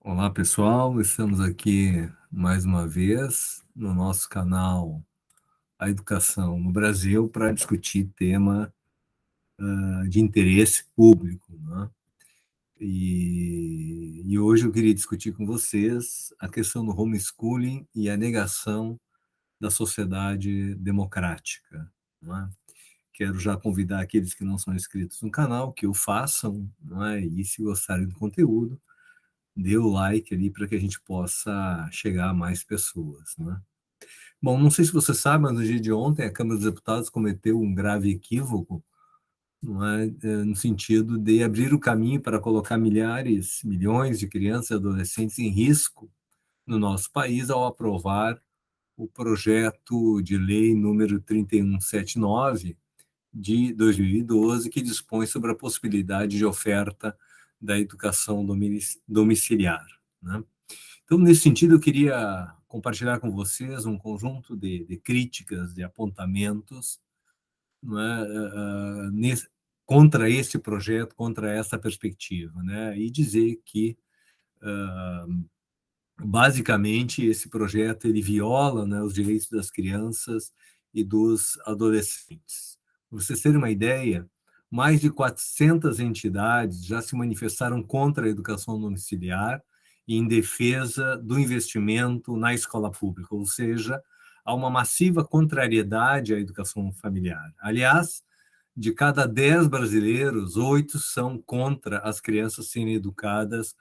Olá, pessoal. Estamos aqui mais uma vez no nosso canal A Educação no Brasil para discutir tema de interesse público, né? E hoje eu queria discutir com vocês a questão do homeschooling e a negação da sociedade democrática, não é? Quero já convidar aqueles que não são inscritos no canal que o façam, não é? E se gostarem do conteúdo, dê o like ali para que a gente possa chegar a mais pessoas, né? Bom, não sei se você sabe, mas no dia de ontem a Câmara dos Deputados cometeu um grave equívoco, não é? No sentido de abrir o caminho para colocar milhares, milhões de crianças e adolescentes em risco no nosso país ao aprovar o projeto de lei número 3179 de 2012, que dispõe sobre a possibilidade de oferta da educação domiciliar, né? Então, nesse sentido, eu queria compartilhar com vocês um conjunto de críticas, de apontamentos, não é, contra este projeto, contra essa perspectiva, né? E dizer que, basicamente, esse projeto ele viola, né, os direitos das crianças e dos adolescentes. Para vocês terem uma ideia, mais de 400 entidades já se manifestaram contra a educação domiciliar e em defesa do investimento na escola pública, ou seja, há uma massiva contrariedade à educação familiar. Aliás, de cada 10 brasileiros, 8 são contra as crianças serem educadas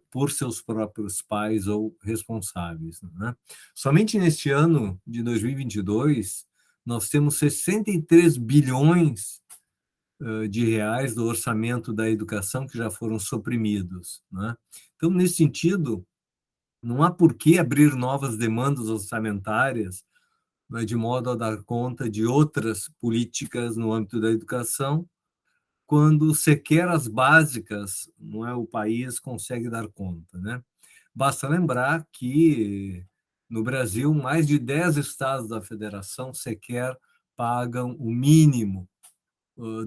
por seus próprios pais ou responsáveis, né? Somente neste ano de 2022, nós temos 63 bilhões de reais do orçamento da educação que já foram suprimidos, né? Então, nesse sentido, não há por que abrir novas demandas orçamentárias, né, de modo a dar conta de outras políticas no âmbito da educação, quando sequer as básicas, não é, o país consegue dar conta, né? Basta lembrar que no Brasil mais de 10 estados da federação sequer pagam o mínimo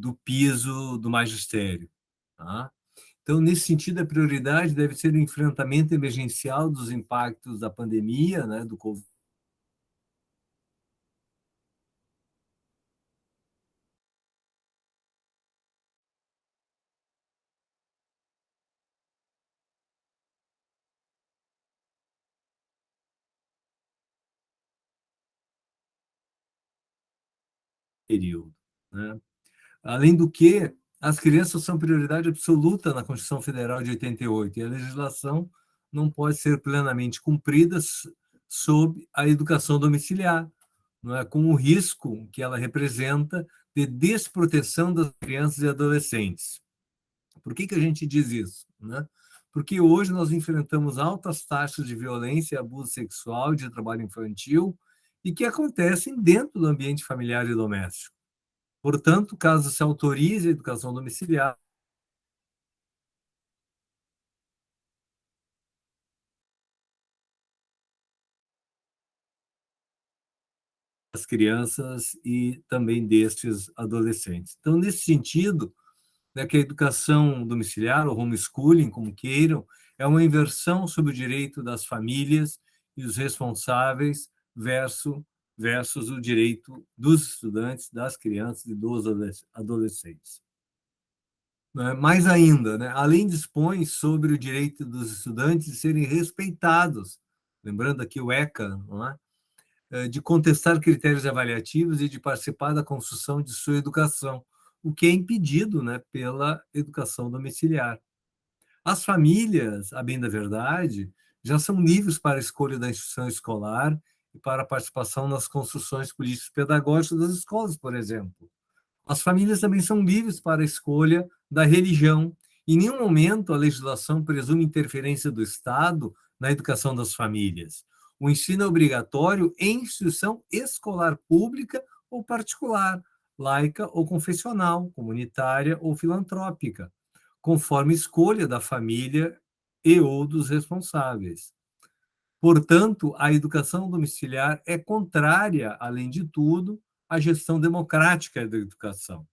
do piso do magistério, tá? Então, nesse sentido, a prioridade deve ser o enfrentamento emergencial dos impactos da pandemia, né, do Covid, período, né? Além do que, as crianças são prioridade absoluta na Constituição Federal de 88 e a legislação não pode ser plenamente cumprida sob a educação domiciliar, não é? Com o risco que ela representa de desproteção das crianças e adolescentes. Por que a gente diz isso, né? Porque hoje nós enfrentamos altas taxas de violência e abuso sexual, de trabalho infantil, e que acontecem dentro do ambiente familiar e doméstico. Portanto, caso se autorize a educação domiciliar, das crianças e também destes adolescentes. Então, nesse sentido, né, que a educação domiciliar, ou homeschooling, como queiram, é uma inversão sobre o direito das famílias e os responsáveis versus o direito dos estudantes, das crianças e dos adolescentes. Mais ainda, né, a lei dispõe sobre o direito dos estudantes de serem respeitados, lembrando aqui o ECA, não é? De contestar critérios avaliativos e de participar da construção de sua educação, o que é impedido, né, pela educação domiciliar. As famílias, a bem da verdade, já são livres para a escolha da instituição escolar e para a participação nas construções políticas pedagógicas das escolas, por exemplo. As famílias também são livres para a escolha da religião. Em nenhum momento a legislação presume interferência do Estado na educação das famílias. O ensino é obrigatório em instituição escolar pública ou particular, laica ou confessional, comunitária ou filantrópica, conforme escolha da família e ou dos responsáveis. Portanto, a educação domiciliar é contrária, além de tudo, à gestão democrática da educação.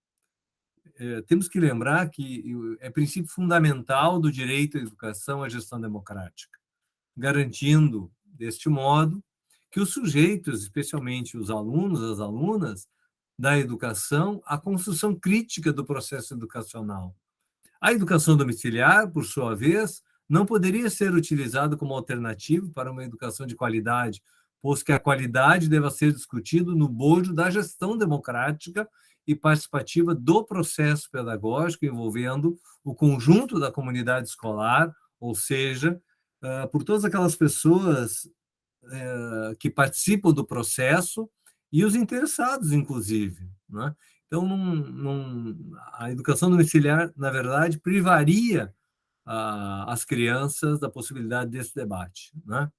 temos que lembrar que é princípio fundamental do direito à educação a gestão democrática, garantindo, deste modo, que os sujeitos, especialmente os alunos, as alunas, da educação, a construção crítica do processo educacional. A educação domiciliar, por sua vez, não poderia ser utilizada como alternativa para uma educação de qualidade, pois que a qualidade deva ser discutida no bojo da gestão democrática e participativa do processo pedagógico envolvendo o conjunto da comunidade escolar, ou seja, por todas aquelas pessoas que participam do processo e os interessados, inclusive. Né? Então, a educação domiciliar, na verdade, privaria as crianças da possibilidade desse debate. Né?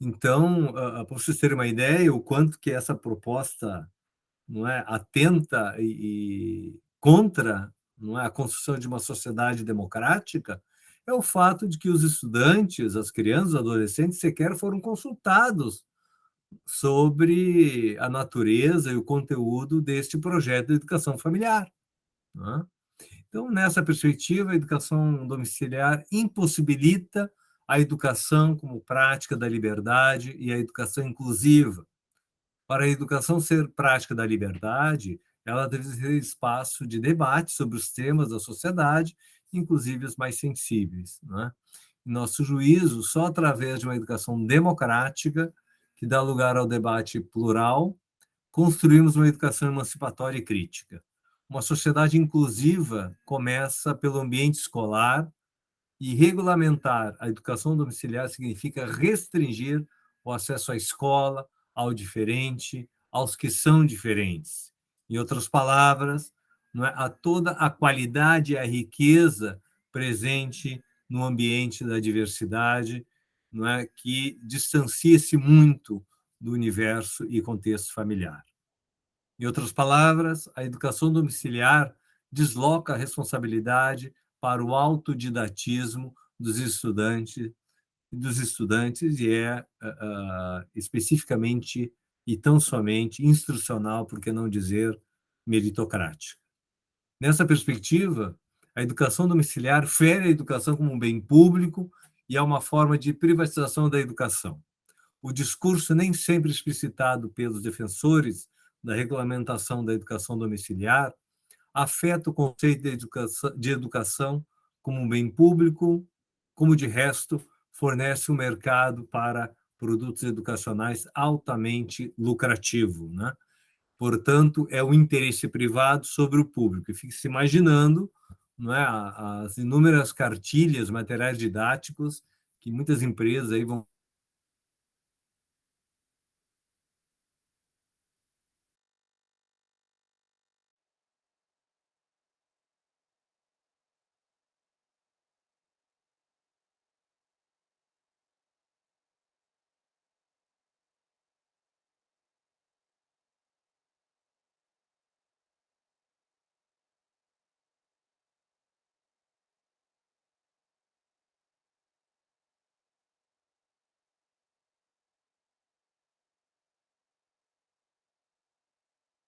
Então, para vocês terem uma ideia, o quanto que essa proposta não é, atenta e contra não é, a construção de uma sociedade democrática, é o fato de que os estudantes, as crianças, os adolescentes, sequer foram consultados sobre a natureza e o conteúdo deste projeto de educação familiar. Né? Então, nessa perspectiva, a educação domiciliar impossibilita a educação como prática da liberdade e a educação inclusiva. Para a educação ser prática da liberdade, ela deve ser espaço de debate sobre os temas da sociedade, inclusive os mais sensíveis. Né? Em nosso juízo, só através de uma educação democrática, que dá lugar ao debate plural, construímos uma educação emancipatória e crítica. Uma sociedade inclusiva começa pelo ambiente escolar, e regulamentar a educação domiciliar significa restringir o acesso à escola, ao diferente, aos que são diferentes. Em outras palavras, não é, a toda a qualidade e a riqueza presente no ambiente da diversidade, não é, que distancia-se muito do universo e contexto familiar. Em outras palavras, a educação domiciliar desloca a responsabilidade para o autodidatismo dos estudantes e é especificamente e tão somente instrucional, por que não dizer meritocrática. Nessa perspectiva, a educação domiciliar fere a educação como um bem público e é uma forma de privatização da educação. O discurso nem sempre explicitado pelos defensores da regulamentação da educação domiciliar afeta o conceito de educação como um bem público, como de resto fornece um mercado para produtos educacionais altamente lucrativo, né? Portanto, é o interesse privado sobre o público. E fique se imaginando, não é, as inúmeras cartilhas, materiais didáticos que muitas empresas aí vão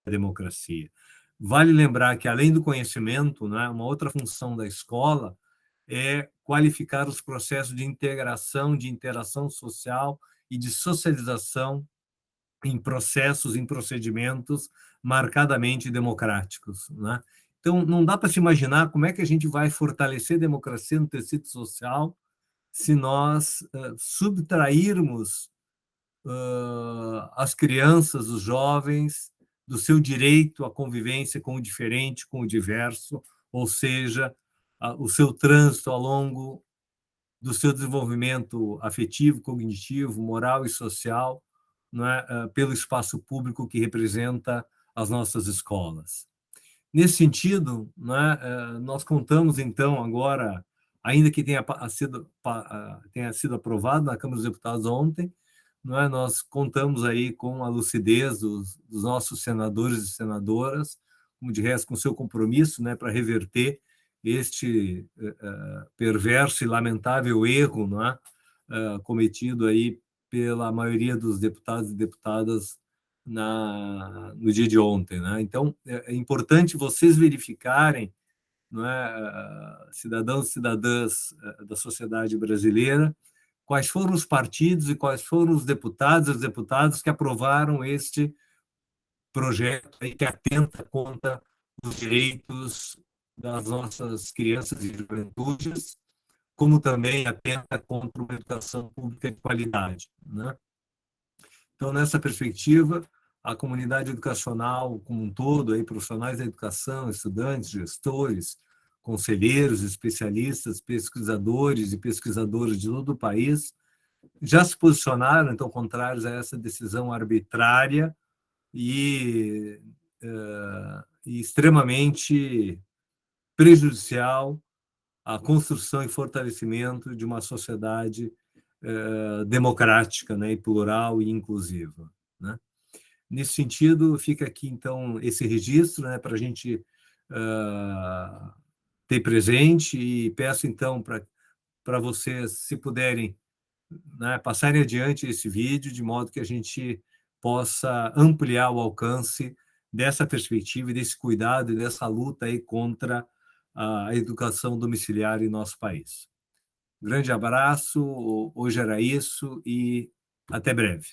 a democracia. Vale lembrar que, além do conhecimento, né, uma outra função da escola é qualificar os processos de integração, de interação social e de socialização em processos, em procedimentos marcadamente democráticos. Né? Então, não dá para se imaginar como é que a gente vai fortalecer a democracia no tecido social se nós subtrairmos as crianças, os jovens, do seu direito à convivência com o diferente, com o diverso, ou seja, o seu trânsito ao longo do seu desenvolvimento afetivo, cognitivo, moral e social, não é, pelo espaço público que representa as nossas escolas. Nesse sentido, né, nós contamos, então, agora, ainda que tenha sido aprovado na Câmara dos Deputados ontem, não é, nós contamos aí com a lucidez dos nossos senadores e senadoras, como de resto, com seu compromisso, né, para reverter este perverso e lamentável erro, não é, cometido aí pela maioria dos deputados e deputadas no dia de ontem, né? Então, é importante vocês verificarem, não é, cidadãos e cidadãs da sociedade brasileira, quais foram os partidos e quais foram os deputados e os deputadas que aprovaram este projeto aí que atenta contra os direitos das nossas crianças e juventudes, como também atenta contra uma educação pública de qualidade, né? Então, nessa perspectiva, a comunidade educacional como um todo, aí, profissionais da educação, estudantes, gestores, conselheiros, especialistas, pesquisadores e pesquisadoras de todo o país, já se posicionaram, então, contrários a essa decisão arbitrária e extremamente prejudicial à construção e fortalecimento de uma sociedade democrática, né, e plural e inclusiva, né? Nesse sentido, fica aqui, então, esse registro, né, para a gente ter presente, e peço, então, para vocês, se puderem, né, passarem adiante esse vídeo, de modo que a gente possa ampliar o alcance dessa perspectiva e desse cuidado e dessa luta aí contra a educação domiciliar em nosso país. Grande abraço, hoje era isso e até breve.